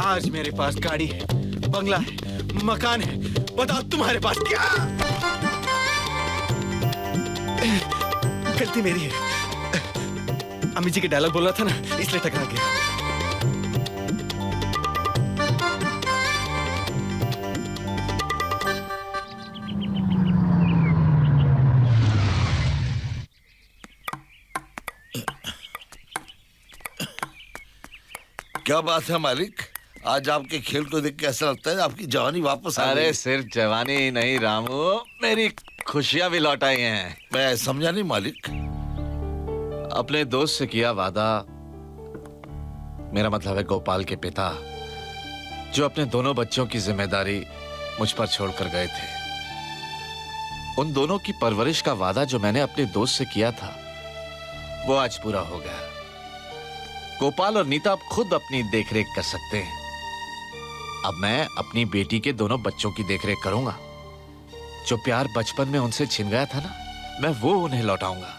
आज मेरे पास गाड़ी है, बंगला है, मकान है, बताओ तुम्हारे पास क्या? गलती मेरी है, अम्मी जी के डायलॉग बोलना था ना, इसलिए टकरा गया। क्या बात है मालिक, आज आपके खेल को देख के ऐसा लगता है आपकी जवानी वापस आ गई। अरे सिर्फ जवानी ही नहीं रामू, मेरी खुशियां भी लौट आई हैं। मैं समझा नहीं मालिक। अपने दोस्त से किया वादा, मेरा मतलब है गोपाल के पिता, जो अपने दोनों बच्चों की जिम्मेदारी मुझ पर छोड़कर गए थे। उन दोनों की परवरिश का वादा जो मैंने अपने दोस्त से किया था, वो आज पूरा हो गया। गोपाल और नीता अब खुद अपनी देखरेख कर सकते हैं। अब मैं अपनी बेटी के दोनों बच्चों की देखरेख करूंगा। जो प्यार बचपन में उनसे छिन गया था ना, मैं वो उन्हें लौटाऊंगा।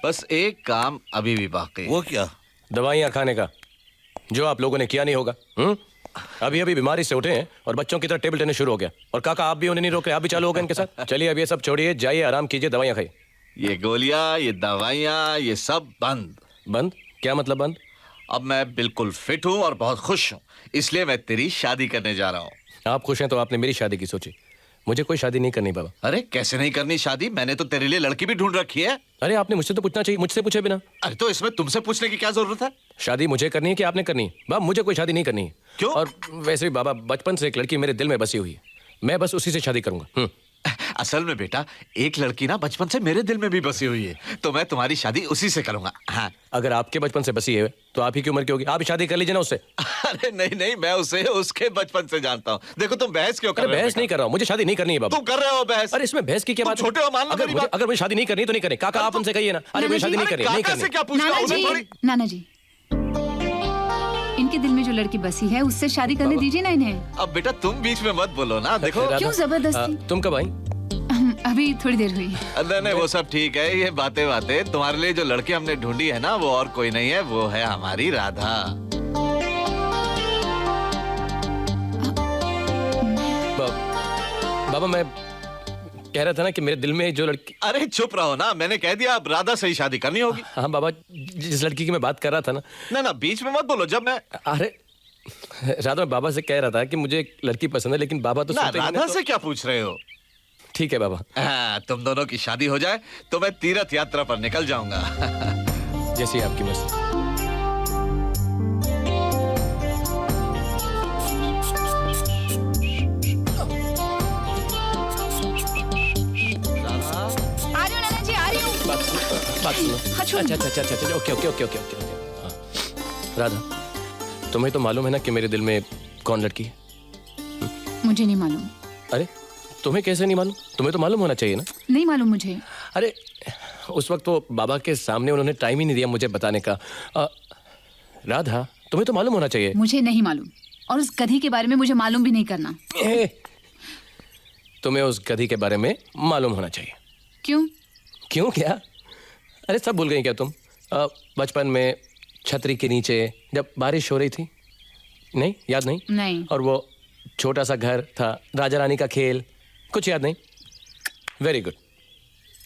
बस एक काम अभी भी बाकी। वो क्या? दवाइयाँ खाने का, जो आप लोगों ने किया नहीं होगा। अभी अभी बीमारी से उठे हैं और बच्चों की तरह टेबल टेनिस शुरू हो गया। और काका आप भी उन्हें नहीं रोक रहे, आप भी चालू हो गए इनके साथ। चलिए अब ये सब छोड़िए, जाइए आराम कीजिए, दवाइयाँ खाइए। ये गोलियां, ये दवाइयां, ये सब बंद। बंद? क्या मतलब बंद? अब मैं बिल्कुल फिट हूं और बहुत खुश हूं, इसलिए मैं तेरी शादी करने जा रहा हूं। आप खुश हैं तो आपने मेरी शादी की सोची। मुझे कोई शादी नहीं करनी बाबा। अरे कैसे नहीं करनी शादी? मैंने तो तेरे लिए लड़की भी ढूंढ रखी है। अरे आपने मुझसे तो पूछना चाहिए, मुझसे पूछे बिना। अरे तो इसमें तुमसे पूछने की क्या जरूरत है? शादी मुझे करनी है कि आपने करनी है? बाबा मुझे कोई शादी नहीं करनी है। क्यों? और वैसे भी बाबा, बचपन से एक लड़की मेरे दिल में बसी हुई है, मैं बस उसी से शादी करूंगा। असल में बेटा, एक लड़की ना बचपन से मेरे दिल में भी बसी हुई है, तो मैं तुम्हारी शादी उसी से करूंगा। हाँ। अगर आपके बचपन से बसी है तो आप ही की उम्र की होगी, आप शादी कर लीजिए ना उससे। अरे नहीं नहीं, मैं उसे उसके बचपन से जानता हूँ। देखो तुम बहस क्यों कर रहे हो? बहस नहीं कर रहा हूँ, मुझे शादी नहीं करनी है बाबा। तुम कर रहे हो बहस। अरे इसमें बहस की क्या बात है? छोटे हो, मान लो मेरी बात। अगर मुझे शादी नहीं करनी तो नहीं करें। काका आप उनसे कहिए ना। अरे मुझे शादी नहीं करनी, नहीं करनी। क्या पूछना? नाना जी, इनके दिल में जो लड़की बसी है उससे शादी करने दीजिए ना इन्हें। अब बेटा तुम बीच में मत बोलो ना। देखो क्यों जबरदस्ती? तुम कब आई? अभी थोड़ी देर हुई। नहीं वो सब ठीक है, ये बातें तुम्हारे लिए जो लड़की हमने ढूंढी है ना, वो और कोई नहीं है, वो है हमारी राधा। बाबा मैं कह रहा था ना कि मेरे दिल में जो लड़की। अरे चुप रहो ना, मैंने कह दिया अब राधा से ही शादी करनी होगी। हाँ बाबा, जिस लड़की की मैं बात कर रहा था ना। ना बीच में मत बोलो। जब मैं अरे राधा, मैं बाबा से कह रहा था कि मुझे एक लड़की पसंद है, लेकिन बाबा तो राधा से क्या पूछ रहे हो? ठीक है बाबा। हाँ, तुम दोनों की शादी हो जाए तो मैं तीर्थ यात्रा पर निकल जाऊंगा। जैसी आपकी मर्जी। बात सुनो। अच्छा, ओके। राधा, तुम्हें तो मालूम है ना कि मेरे दिल में कौन लड़की है? मुझे नहीं मालूम। अरे तुम्हें कैसे नहीं मालूम? तुम्हें तो मालूम होना चाहिए ना। नहीं मालूम मुझे। अरे उस वक्त तो बाबा के सामने उन्होंने टाइम ही नहीं दिया मुझे बताने का। राधा, तुम्हें तो मालूम होना चाहिए। मुझे नहीं मालूम, और उस गधी के बारे में मुझे मालूम भी नहीं करना। तुम्हें उस गधी के बारे में मालूम होना चाहिए। क्यों? क्यों क्या? अरे सब भूल गई क्या तुम? बचपन में छतरी के नीचे जब बारिश हो रही थी, नहीं याद नहीं? नहीं। और वो छोटा सा घर था, राजा रानी का खेल, कुछ याद नहीं? Very good.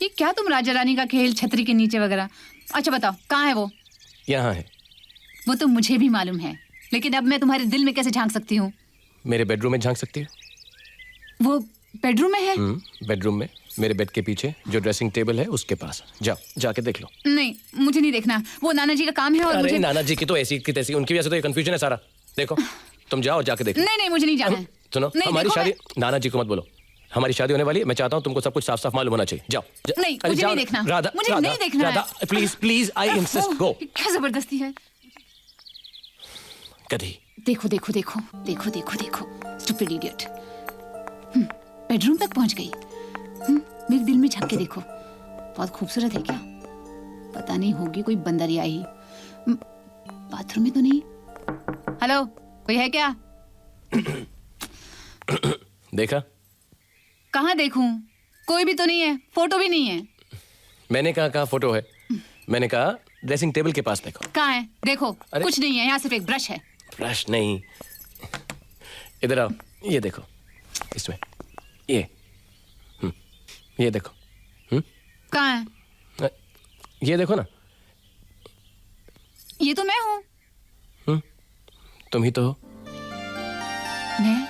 ये क्या तुम राजा रानी का खेल, छतरी के नीचे वगैरह? अच्छा बताओ, कहाँ है वो? यहाँ है। वो तो मुझे भी मालूम है, लेकिन अब मैं तुम्हारे दिल में कैसे झांक सकती हूँ? मेरे बेडरूम में झांक सकती है। वो बेडरूम में है? बेडरूम में, मेरे बेड के पीछे जो ड्रेसिंग टेबल है उसके पास। जाओ, जाके देख लो। नहीं, मुझे नहीं देखना, वो नाना जी का काम है। और अरे मुझे... नाना जी की तो ऐसी की तैसी, उनकी वजह से तो ये कंफ्यूजन है सारा। देखो तुम जाओ और जाके देखो। नहीं, मुझे नहीं जाना है। सुनो, हमारी शादी, नाना जी को मत बोलो, हमारी शादी होने वाली है। मैं चाहता हूँ तुमको सब कुछ साफ साफ मालूम होना चाहिए। जाओ। नहीं, मुझे नहीं देखना। राधा, मुझे नहीं देखना। राधा, प्लीज आई इंसिस्ट, गो। क्या जबरदस्ती है? गधी। देखो, स्टूपिड इडियट। बेडरूम तक पहुंच गई। मेरे दिल में झांक के देखो, बहुत खूबसूरत है क्या? पता नहीं होगी कोई बंदरिया ही। बाथरूम में तो नहीं? हेलो, कोई है क्या? देखा? कहाँ देखूं? कोई भी तो नहीं है, फोटो भी नहीं है। मैंने कहा फोटो है? मैंने कहा ड्रेसिंग टेबल के पास देखो। कहाँ है? देखो। कुछ नहीं है, यहाँ सिर्फ एक ब्रश है। ब्रश नहीं, इधर आओ, ये देखो, इसमें ये ये देखो। कहाँ है? ये देखो ना। ये तो मैं हूँ। तुम ही तो हो। मैं?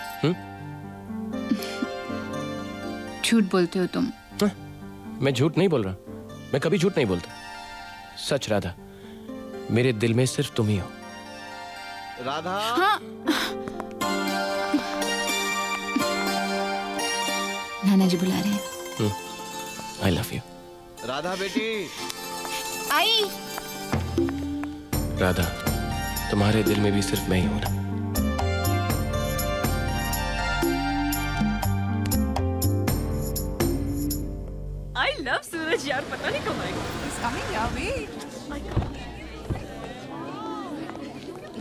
झूठ बोलते हो तुम। मैं झूठ नहीं बोल रहा, मैं कभी झूठ नहीं बोलता। सच राधा, मेरे दिल में सिर्फ तुम ही हो। राधा। हाँ। नाना जी बुला रहे हैं। I love you. राधा बेटी। आई। राधा, तुम्हारे दिल में भी सिर्फ मैं ही हूं ना। I love सूरज यार, पता नहीं कब आएगा। He's coming, yeah, wait.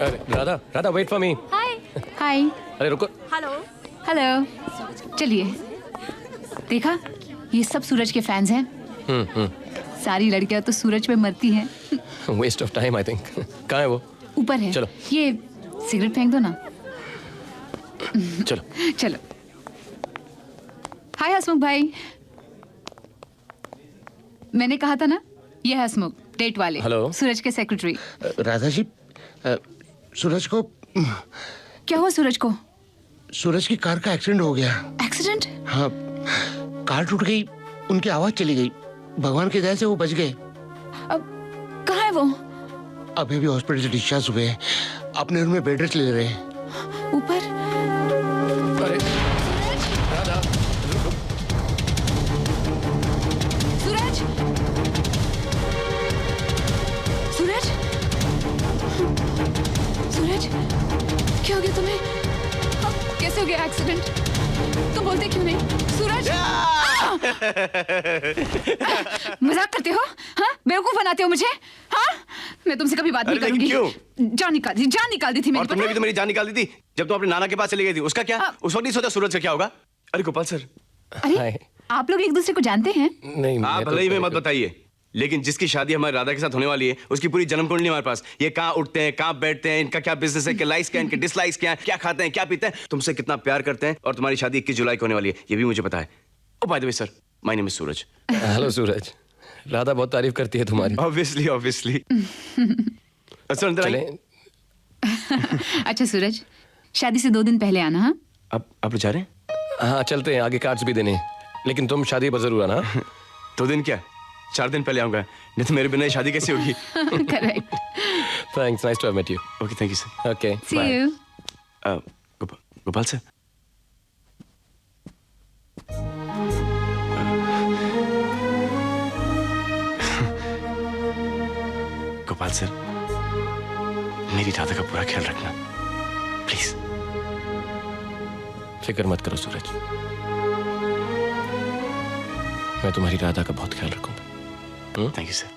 अरे Radha, Radha wait for me. Hi. Hi. अरे रुको। Hello. हेलो। चलिए। देखा, ये सब सूरज के फैंस हैं। सारी लड़कियां तो सूरज पे मरती हैं। Waste of time I think. कहाँ है वो? ऊपर है। चलो। ये सिगरेट फेंक दो ना। चलो। चलो। हाय हसमुख भाई। मैंने कहा था ना, ये है हसमुख, डेट वाले। हेलो। सूरज के सेक्रेटरी। राधा जी, सूरज को क्या हुआ सूरज को? सूरज की कार का एक्सीडेंट हो गया। एक्सीडेंट? हाँ, कार टूट गई, उनकी आवाज चली गई। भगवान की दया से वो बच गए। अब कहाँ है वो? अभी अभी हॉस्पिटल से डिस्चार्ज हुए हैं, अपने रूम में बेड रेस्ट ले रहे हैं। ऊपर? अरे राधा, सूरज? सूरज? सूरज? क्या हो गया तुम्हें? कैसे हो गया एक्सीडेंट? तुम बोलते क्यों नहीं? सूरज? मजाक करते हो? हाँ? बेवकूफ बनाते हो मुझे? हाँ? मैं तुमसे कभी बात नहीं अरे करूंगी। लेकिन जान निकाल दी थी और मेरी। तुमने भी तो मेरी जान निकाल दी थी जब तुम अपने नाना के पास चली गई थी। उसका क्या? उस वक्त नहीं सोचा सूरज का क्या होगा? अरे गोपाल सर, अरे हाय। आप लोग एक दूसरे को जानते हैं? नहीं आप मैं तो भले ही में मत बताइए, लेकिन जिसकी शादी हमारी राधा के साथ होने वाली है उसकी पूरी जन्म कुंडली हमारे पास। ये कहाँ उठते हैं, कहाँ बैठते हैं, इनका क्या बिजनेस है, क्या लाइक्स क्या, इनके डिसलाइक्स क्या, क्या खाते हैं, क्या पीते हैं, तुमसे कितना प्यार करते हैं, और तुम्हारी शादी 21 जुलाई को होने वाली है, ये भी मुझे पता है। Oh by the way sir, my name is Suraj. Hello Suraj, Radha बहुत तारीफ करती है तुम्हारी। Obviously obviously. सर अंदर चले। आइए। अच्छा सूरज, शादी से 2 दिन पहले आना। हाँ? आप जा रहे हैं? हाँ चलते हैं, आगे कार्ड्स भी देने हैं। लेकिन तुम शादी पर जरूर आना। 2 दिन क्या, 4 दिन पहले आऊंगा, नहीं तो मेरे बिना ये शादी कैसे होगी? Correct. Thanks, nice to have met you. Okay thank you sir. Okay see you. Gopal sir, Gopal sir, मेरी राधा का पूरा ख्याल रखना प्लीज। फिक्र मत करो सूरज, मैं तुम्हारी राधा का बहुत ख्याल रखूंगा। Thank you sir,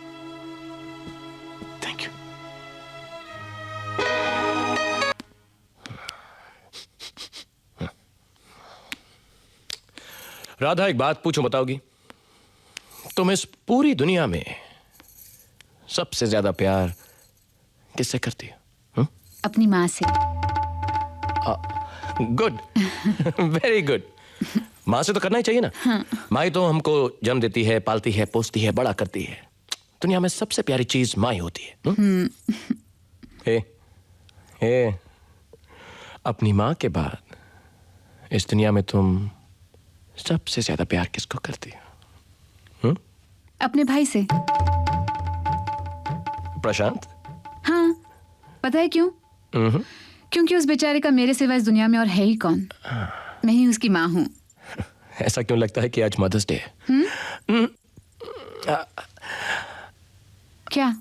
thank you. Radha एक बात पूछूं, बताओगी? तुम इस पूरी दुनिया में सबसे ज्यादा प्यार किससे करती हो? अपनी माँ से। Good, very good. माँ से तो करना ही चाहिए ना। माँ ही तो हमको जन्म देती है, पालती है, पोसती है, बड़ा करती है। दुनिया में सबसे प्यारी चीज माँ ही होती है। हे, अपनी माँ के बाद इस दुनिया में तुम सबसे ज्यादा प्यार किसको करती हो? अपने भाई से। प्रशांत? हाँ, पता है क्यों? क्योंकि उस बेचारे का मेरे सिवा इस दुनिया में और है ही कौन। मैं ही उसकी माँ हूँ। ऐसा क्यों लगता है कि आज मदर्स डे है? क्या?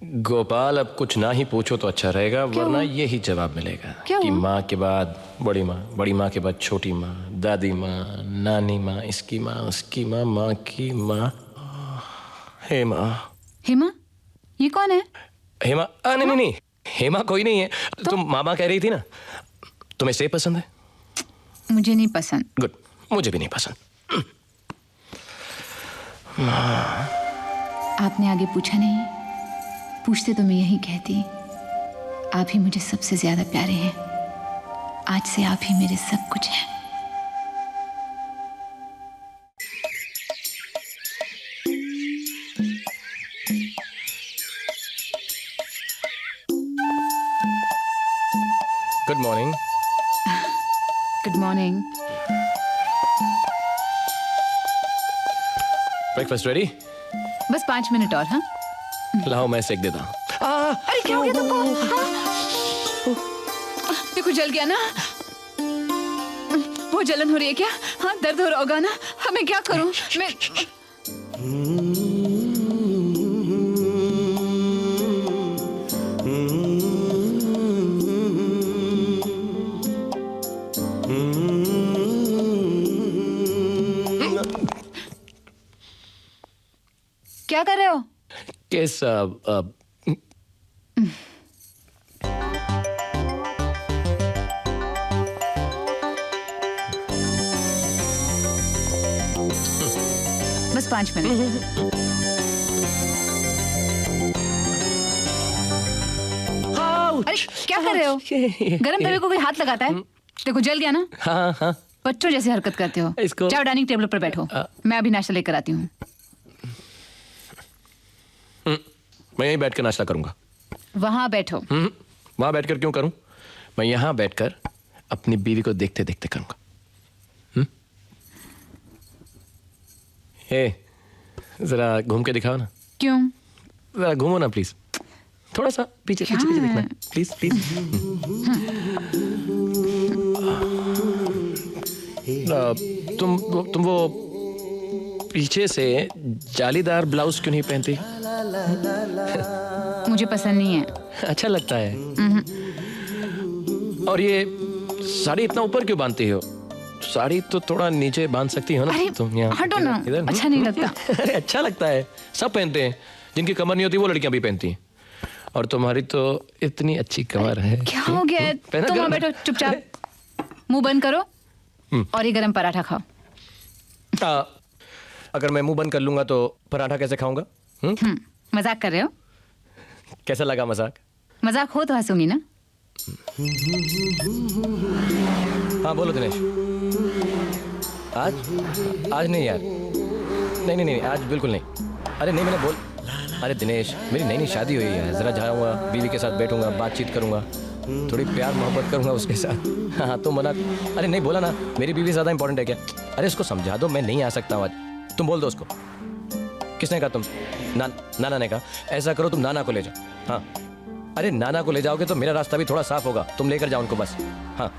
गोपाल, अब कुछ ना ही पूछो तो अच्छा रहेगा, वरना यही जवाब मिलेगा क्या कि हुआ? माँ के बाद बड़ी माँ, बड़ी माँ के बाद छोटी माँ, दादी माँ, नानी माँ, इसकी माँ, उसकी माँ, माँ की माँ, हेमा। हेमा? ये कौन है? हेमा? नहीं नहीं नहीं, हेमा कोई नहीं है। तुम मामा कह रही थी ना। तुम्हें सेब पसंद है? मुझे नहीं पसंद। गुड, मुझे भी नहीं पसंद। आपने आगे पूछा नहीं, पूछते तो मैं यही कहती, आप ही मुझे सबसे ज्यादा प्यारे हैं। आज से आप ही मेरे सब कुछ हैं। Good morning. Good morning. Breakfast ready? बस 5 मिनट और। हाँ, लाओ मैं सेक देता हूँ। अरे क्या हो गया तुमको? देखो जल गया ना। वो जलन हो रही है क्या? हाँ, दर्द हो रहा होगा ना। हाँ, मैं क्या करूं? मैं क्या कर रहे हो? केस बस 5 मिनट। अरे क्या कर रहे हो? गरम तवे को कोई हाथ लगाता है? देखो जल गया ना। हाँ हाँ। बच्चों जैसे हरकत करते हो। इसको- जाओ डाइनिंग टेबल पर बैठो। मैं अभी नाश्ता लेकर आती हूँ। मैं यहीं बैठकर नाश्ता करूंगा। वहां बैठो। वहां बैठकर क्यों करूं? मैं यहां बैठकर अपनी बीवी को देखते देखते करूंगा। हे, जरा घूम के दिखाओ ना। क्यों? जरा घूमो ना प्लीज। थोड़ा सा पीछे क्या पीछे पीछे है? देखना प्लीज प्लीज। तुम वो पीछे से जालीदार ब्लाउज क्यों नहीं पहनती? मुझे पसंद नहीं है। अच्छा लगता है। और ये साड़ी इतना ऊपर क्यों बांधती हो? साड़ी तो थोड़ा नीचे बांध सकती हो ना अरे तुम। यहाँ हटो ना। इधर। अच्छा नहीं लगता। अरे अच्छा लगता है, सब पहनते हैं। जिनकी कमर नहीं होती वो लड़कियां भी पहनती हैं। और तुम्हारी तो इतनी अच्छी कमर है। क्या हो गया है? पहना तुम वहां करो ना। बैठो चुपचाप। मुंह बंद करो और ये गरम पराठा खाओ। अगर मैं मुंह बंद कर लूंगा तो पराठा कैसे खाऊंगा? मजाक कर रहे हो? कैसा लगा मजाक? मजाक हो तो हंसूंगी ना। हाँ बोलो दिनेश। आज नहीं यार। नहीं नहीं नहीं, आज बिल्कुल नहीं। अरे नहीं, मैंने बोल। अरे दिनेश, मेरी नई नई शादी हुई है। जरा जाऊंगा, बीवी के साथ बैठूंगा, बातचीत करूंगा, थोड़ी प्यार मोहब्बत करूंगा उसके साथ। हाँ तो मना। अरे नहीं बोला ना, मेरी बीवी ज्यादा इंपॉर्टेंट है क्या? अरे उसको समझा दो, मैं नहीं आ सकता हूँ आज। तुम बोल दो उसको। किसने कहा? तुम? नाना ने कहा। ऐसा करो, तुम नाना को ले जाओ। हाँ, अरे नाना को ले जाओगे तो मेरा रास्ता भी थोड़ा साफ होगा। तुम लेकर जाओ उनको बस। हाँ